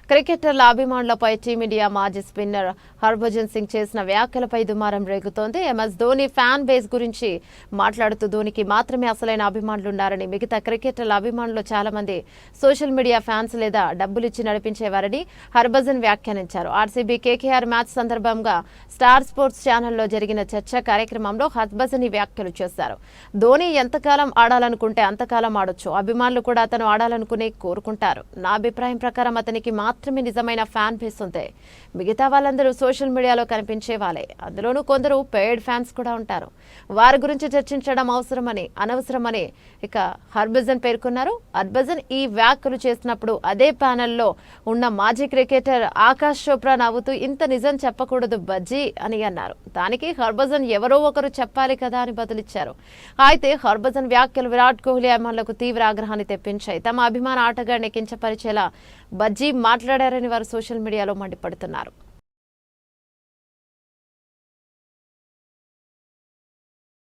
క్రికెటర్ల అభిమానులపై team India మాజీ spinner Harbhajan Singh చేసిన వ్యాఖ్యలపై దుమారం రేగుతోంది. ఎంఎస్ ధోని ఫ్యాన్ బేస్ గురించి మాట్లాడుతూ ధోనికి మాత్రమే అసలైన అభిమానులున్నారని, మిగతా క్రికెటర్ల అభిమానులు చాలా మంది సోషల్ మీడియా ఫ్యాన్స్ లేదా డబ్బులిచ్చి నడిపించేవారని హర్భజన్ వ్యాఖ్యానించారు. ఆర్సీబీ కేకేఆర్ మ్యాచ్ సందర్భంగా స్టార్ స్పోర్ట్స్ ఛానల్లో జరిగిన చర్చా కార్యక్రమంలో హర్భజన్ ఈ వ్యాఖ్యలు చేశారు. ధోని ఎంతకాలం ఆడాలనుకుంటే అంతకాలం ఆడొచ్చు. అభిమానులు కూడా అతను ఆడాలనుకునే కోరుకుంటారు. నా అభిప్రాయం ప్రకారం అతనికి మాత్రమే నిజమైన ఫ్యాన్ బేస్ ఉంది. మిగతా వాళ్ళందరూ సోషల్ మీడియాలో కనిపించే వాళ్ళే. అందులోనూ కొందరు పెయిడ్ ఫ్యాన్స్ కూడా ఉంటారు. వారి గురించి చర్చించడం అనవసరమని ఇక హర్భజన్ పేర్కొన్నారు. హర్భజన్ ఈ వ్యాఖ్యలు చేసినప్పుడు అదే ప్యానెల్లో ఉన్న మాజీ క్రికెటర్ ఆకాష్ చోప్రా నవ్వుతూ ఇంత నిజం చెప్పకూడదు బజ్జీ అని అన్నారు. దానికి హర్భజన్ ఎవరో ఒకరు చెప్పాలి కదా అని బదులిచ్చారు. అయితే హర్భజన్ వ్యాఖ్యలు విరాట్ కోహ్లీ అభిమానులకు తీవ్ర ఆగ్రహాన్ని తెప్పించాయి. తమ అభిమాన ఆటగాడిని కించపరిచేలా బజ్జీ మాట్లాడారని వారు సోషల్ మీడియాలో మండిపడుతున్నారు.